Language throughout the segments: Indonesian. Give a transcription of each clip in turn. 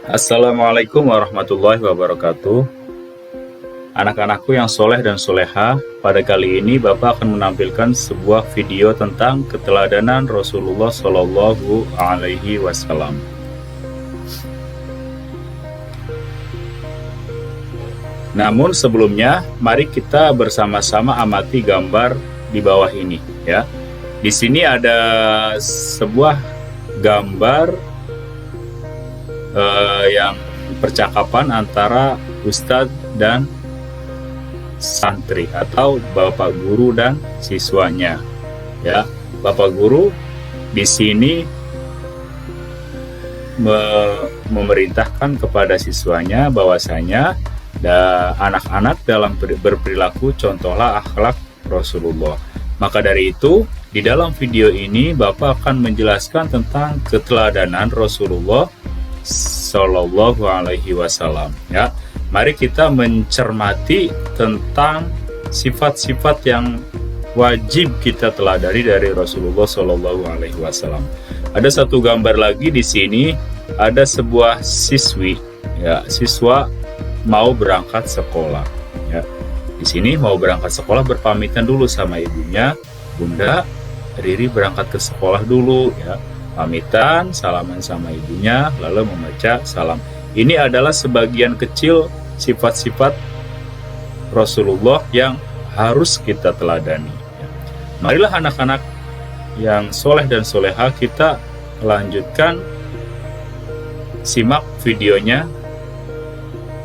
Assalamualaikum warahmatullahi wabarakatuh. Anak-anakku yang soleh dan soleha, pada kali ini Bapak akan menampilkan sebuah video tentang keteladanan Rasulullah Shallallahu Alaihi Wasallam. Namun sebelumnya, mari kita bersama-sama amati gambar di bawah ini, ya. Di sini ada sebuah gambar yang percakapan antara ustadz dan santri atau bapak guru dan siswanya, ya. Bapak guru di sini memerintahkan kepada siswanya bahwasanya anak-anak dalam berperilaku contohlah akhlak Rasulullah. Maka dari itu, di dalam video ini Bapak akan menjelaskan tentang keteladanan Rasulullah Shallallahu Alaihi Wasallam, ya. Mari kita mencermati tentang sifat-sifat yang wajib kita teladani dari Rasulullah Shallallahu Alaihi Wasallam. Ada satu gambar lagi di sini, ada sebuah siswi, ya, siswa mau berangkat sekolah, ya. Di sini mau berangkat sekolah berpamitan dulu sama ibunya, Bunda, Riri berangkat ke sekolah dulu, ya. Pamitan, salaman sama ibunya, lalu membaca salam. Ini adalah sebagian kecil sifat-sifat Rasulullah yang harus kita teladani. Marilah anak-anak yang soleh dan soleha, kita lanjutkan simak videonya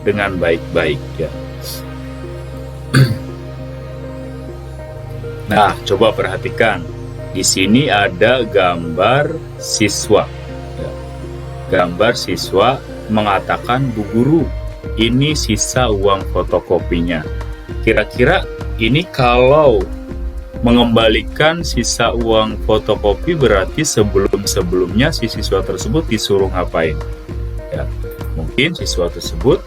dengan baik-baik, ya. Nah, coba perhatikan. Di sini ada gambar siswa, ya. Gambar siswa mengatakan, Bu Guru, ini sisa uang fotokopinya. Kira-kira ini kalau mengembalikan sisa uang fotokopi berarti sebelum-sebelumnya si siswa tersebut disuruh ngapain? Ya, mungkin siswa tersebut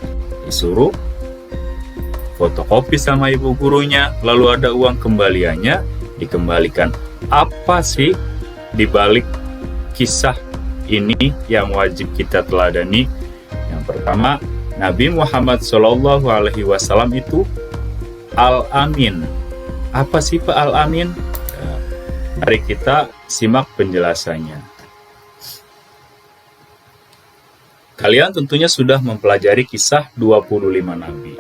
disuruh fotokopi sama ibu gurunya, lalu ada uang kembaliannya dikembalikan. Apa sih dibalik kisah ini yang wajib kita teladani? Yang pertama, Nabi Muhammad Shallallahu Alaihi Wasallam itu Al-Amin. Apa sih Pak Al-Amin? Mari kita simak penjelasannya. Kalian tentunya sudah mempelajari kisah 25 Nabi.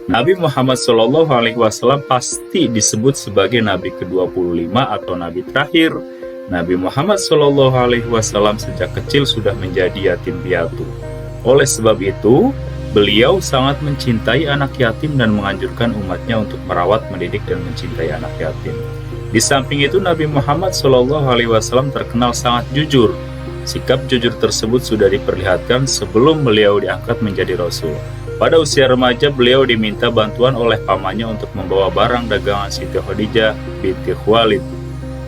Nabi Muhammad Shallallahu Alaihi Wasallam pasti disebut sebagai Nabi ke-25 atau Nabi terakhir. Nabi Muhammad Shallallahu Alaihi Wasallam sejak kecil sudah menjadi yatim piatu. Oleh sebab itu, beliau sangat mencintai anak yatim dan menganjurkan umatnya untuk merawat, mendidik, dan mencintai anak yatim. Di samping itu, Nabi Muhammad Shallallahu Alaihi Wasallam terkenal sangat jujur. Sikap jujur tersebut sudah diperlihatkan sebelum beliau diangkat menjadi Rasul. Pada usia remaja, beliau diminta bantuan oleh pamannya untuk membawa barang dagangan Siti Khadijah binti Khuwailid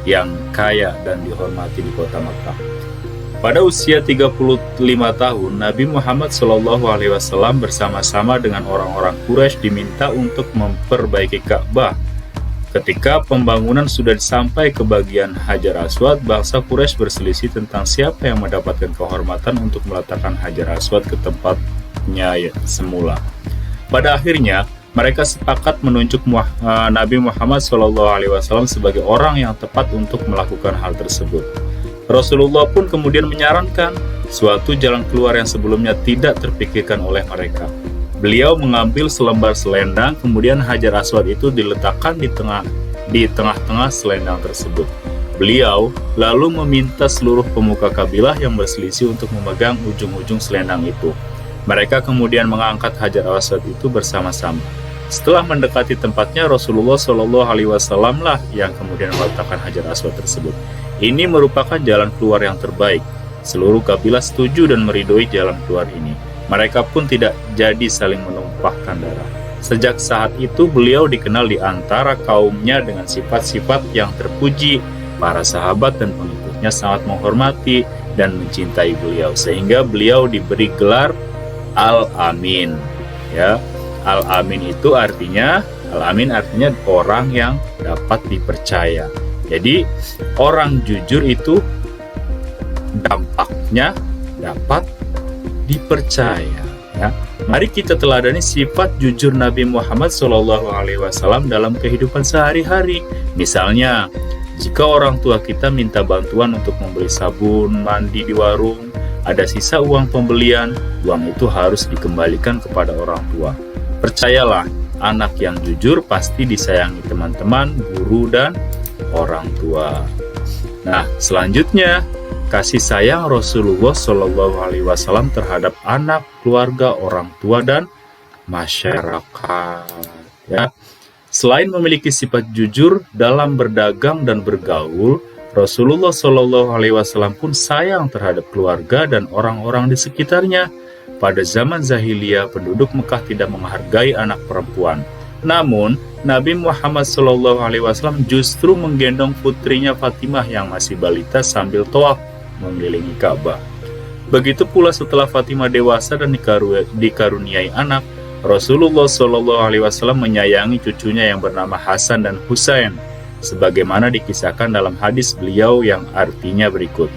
yang kaya dan dihormati di kota Makkah. Pada usia 35 tahun, Nabi Muhammad SAW bersama-sama dengan orang-orang Quraisy diminta untuk memperbaiki Ka'bah. Ketika pembangunan sudah sampai ke bagian Hajar Aswad, bangsa Quraisy berselisih tentang siapa yang mendapatkan kehormatan untuk meletakkan Hajar Aswad ke tempatnya semula. Pada akhirnya, mereka sepakat menunjuk Nabi Muhammad SAW sebagai orang yang tepat untuk melakukan hal tersebut. Rasulullah pun kemudian menyarankan suatu jalan keluar yang sebelumnya tidak terpikirkan oleh mereka. Beliau mengambil selembar selendang, kemudian Hajar Aswad itu diletakkan di tengah-tengah selendang tersebut. Beliau lalu meminta seluruh pemuka kabilah yang berselisih untuk memegang ujung-ujung selendang itu. Mereka kemudian mengangkat Hajar Aswad itu bersama-sama. Setelah mendekati tempatnya, Rasulullah Shallallahu Alaihi Wasallam lah yang kemudian meletakkan Hajar Aswad tersebut. Ini merupakan jalan keluar yang terbaik. Seluruh kabilah setuju dan meridhoi jalan keluar ini. Mereka pun tidak jadi saling menumpahkan darah. Sejak saat itu beliau dikenal di antara kaumnya dengan sifat-sifat yang terpuji. Para sahabat dan pengikutnya sangat menghormati dan mencintai beliau, sehingga beliau diberi gelar Al-Amin, ya. Al-Amin itu artinya orang yang dapat dipercaya. Jadi orang jujur itu dampaknya dapat dipercaya. Ya. Mari kita teladani sifat jujur Nabi Muhammad SAW dalam kehidupan sehari-hari. Misalnya, jika orang tua kita minta bantuan untuk membeli sabun mandi di warung, ada sisa uang pembelian, uang itu harus dikembalikan kepada orang tua. Percayalah, anak yang jujur pasti disayangi teman-teman, guru, dan orang tua. Nah, selanjutnya, kasih sayang Rasulullah SAW terhadap anak, keluarga, orang tua, dan masyarakat. Ya. Selain memiliki sifat jujur dalam berdagang dan bergaul, Rasulullah SAW pun sayang terhadap keluarga dan orang-orang di sekitarnya. Pada zaman Zahiliyah, penduduk Mekah tidak menghargai anak perempuan. Namun, Nabi Muhammad SAW justru menggendong putrinya Fatimah yang masih balita sambil tawaf mengelilingi Ka'bah. Begitu pula setelah Fatimah dewasa dan dikaruniai anak, Rasulullah SAW menyayangi cucunya yang bernama Hasan dan Husain, sebagaimana dikisahkan dalam hadis beliau yang artinya berikut.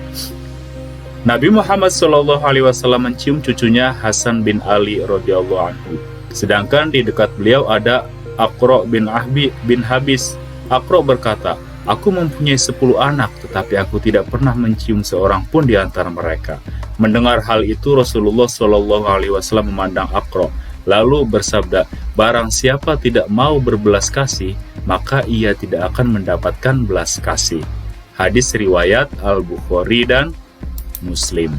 Nabi Muhammad SAW mencium cucunya Hasan bin Ali radhiyallahu anhu. Sedangkan di dekat beliau ada Aqra bin Habis. Aqra berkata, "Aku mempunyai 10 anak, tetapi aku tidak pernah mencium seorang pun di antara mereka." Mendengar hal itu, Rasulullah SAW memandang Aqra, lalu bersabda, "Barang siapa tidak mau berbelas kasih, maka ia tidak akan mendapatkan belas kasih." Hadis riwayat Al-Bukhari dan Muslim.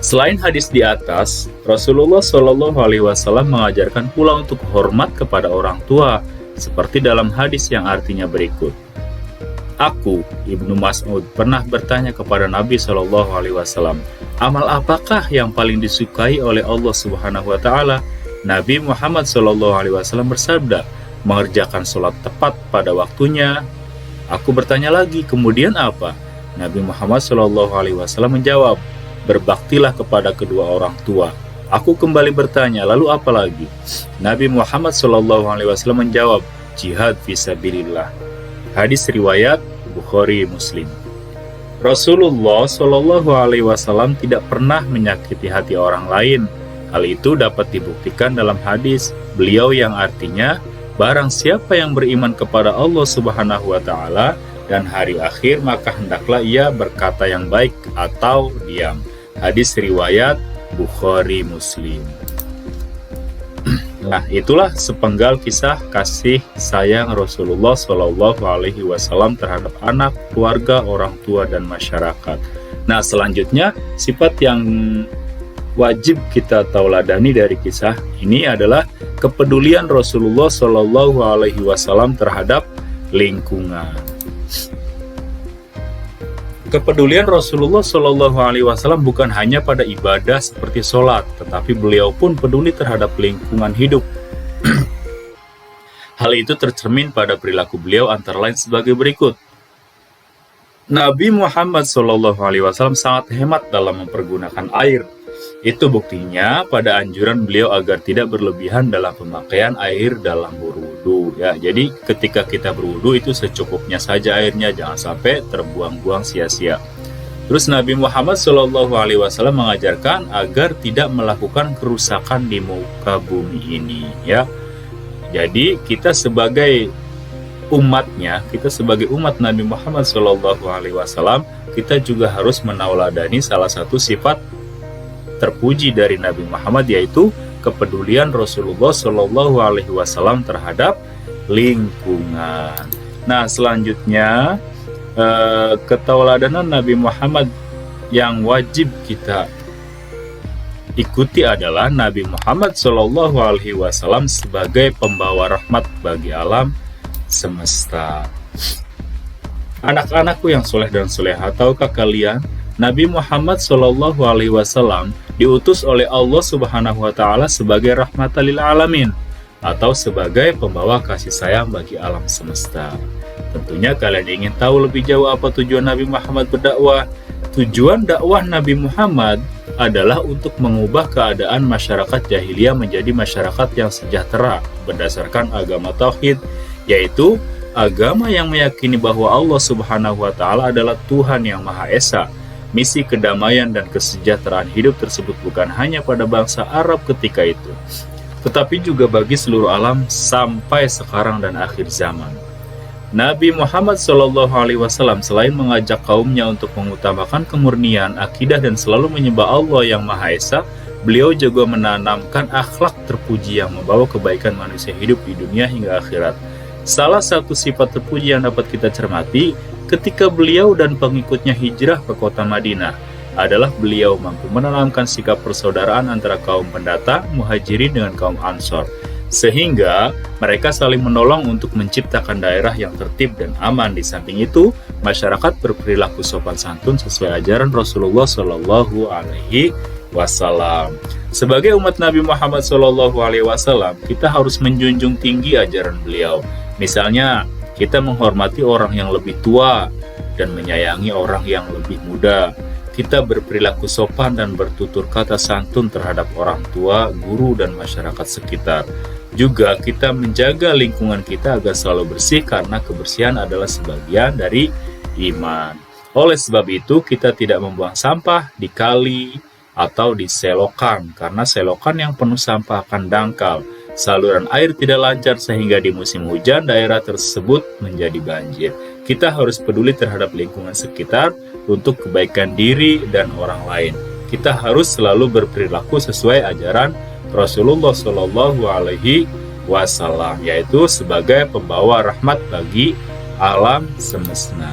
Selain hadis di atas, Rasulullah SAW mengajarkan pula untuk hormat kepada orang tua, seperti dalam hadis yang artinya berikut. Aku, Ibnu Mas'ud, pernah bertanya kepada Nabi SAW, amal apakah yang paling disukai oleh Allah Subhanahu wa Ta'ala? Nabi Muhammad SAW bersabda, mengerjakan sholat tepat pada waktunya. Aku bertanya lagi, kemudian apa? Nabi Muhammad SAW menjawab, berbaktilah kepada kedua orang tua. Aku kembali bertanya, lalu apa lagi? Nabi Muhammad SAW menjawab, jihad fisabilillah. Hadis riwayat Bukhari Muslim. Rasulullah SAW tidak pernah menyakiti hati orang lain. Hal itu dapat dibuktikan dalam hadis beliau yang artinya, barang siapa yang beriman kepada Allah Subhanahu wa Ta'ala dan hari akhir, maka hendaklah ia berkata yang baik atau diam. Hadis riwayat Bukhari Muslim. Nah, itulah sepenggal kisah kasih sayang Rasulullah SAW terhadap anak, keluarga, orang tua, dan masyarakat. Nah, selanjutnya sifat yang wajib kita tauladani dari kisah ini adalah kepedulian Rasulullah SAW terhadap lingkungan. Kepedulian Rasulullah SAW bukan hanya pada ibadah seperti sholat, tetapi beliau pun peduli terhadap lingkungan hidup. Hal itu tercermin pada perilaku beliau antara lain sebagai berikut. Nabi Muhammad SAW sangat hemat dalam mempergunakan air. Itu buktinya pada anjuran beliau agar tidak berlebihan dalam pemakaian air dalam berwudu. Ya, jadi ketika kita berwudu itu secukupnya saja airnya, jangan sampai terbuang-buang sia-sia. Terus Nabi Muhammad SAW mengajarkan agar tidak melakukan kerusakan di muka bumi ini. Ya, jadi kita sebagai umatnya, kita sebagai umat Nabi Muhammad SAW, kita juga harus menauladani salah satu sifat terpuji dari Nabi Muhammad, yaitu kepedulian Rasulullah SAW terhadap lingkungan. Nah, selanjutnya ketauladanan Nabi Muhammad yang wajib kita ikuti adalah Nabi Muhammad SAW sebagai pembawa rahmat bagi alam semesta. Anak-anakku yang soleh dan soleha, tahukah kalian Nabi Muhammad SAW diutus oleh Allah Subhanahu wa Ta'ala sebagai rahmatan lil alamin, atau sebagai pembawa kasih sayang bagi alam semesta. Tentunya kalian ingin tahu lebih jauh apa tujuan Nabi Muhammad berdakwah. Tujuan dakwah Nabi Muhammad adalah untuk mengubah keadaan masyarakat jahiliyah menjadi masyarakat yang sejahtera berdasarkan agama tauhid, yaitu agama yang meyakini bahwa Allah Subhanahu wa Ta'ala adalah Tuhan yang Maha Esa. Misi kedamaian dan kesejahteraan hidup tersebut bukan hanya pada bangsa Arab ketika itu, tetapi juga bagi seluruh alam sampai sekarang dan akhir zaman. Nabi Muhammad SAW selain mengajak kaumnya untuk mengutamakan kemurnian akidah dan selalu menyembah Allah yang Maha Esa, beliau juga menanamkan akhlak terpuji yang membawa kebaikan manusia hidup di dunia hingga akhirat. Salah satu sifat terpuji yang dapat kita cermati ketika beliau dan pengikutnya hijrah ke kota Madinah adalah beliau mampu menanamkan sikap persaudaraan antara kaum pendatang Muhajirin dengan kaum Ansor, sehingga mereka saling menolong untuk menciptakan daerah yang tertib dan aman. Di samping itu, masyarakat berperilaku sopan santun sesuai ajaran Rasulullah Shallallahu Alaihi Wasallam. Sebagai umat Nabi Muhammad Shallallahu Alaihi Wasallam, kita harus menjunjung tinggi ajaran beliau. Misalnya, kita menghormati orang yang lebih tua dan menyayangi orang yang lebih muda. Kita berperilaku sopan dan bertutur kata santun terhadap orang tua, guru, dan masyarakat sekitar. Juga kita menjaga lingkungan kita agar selalu bersih karena kebersihan adalah sebagian dari iman. Oleh sebab itu, kita tidak membuang sampah di kali atau di selokan, karena selokan yang penuh sampah akan dangkal. Saluran air tidak lancar sehingga di musim hujan daerah tersebut menjadi banjir. Kita harus peduli terhadap lingkungan sekitar untuk kebaikan diri dan orang lain. Kita harus selalu berperilaku sesuai ajaran Rasulullah Shallallahu Alaihi Wasallam, yaitu sebagai pembawa rahmat bagi alam semesta.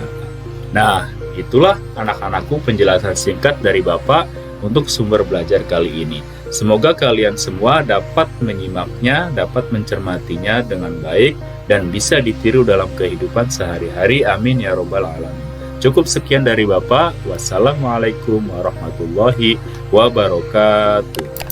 Nah, itulah anak-anakku penjelasan singkat dari Bapak untuk sumber belajar kali ini. Semoga kalian semua dapat menyimaknya, dapat mencermatinya dengan baik, dan bisa ditiru dalam kehidupan sehari-hari. Amin ya robbal alamin. Cukup sekian dari Bapak. Wassalamualaikum warahmatullahi wabarakatuh.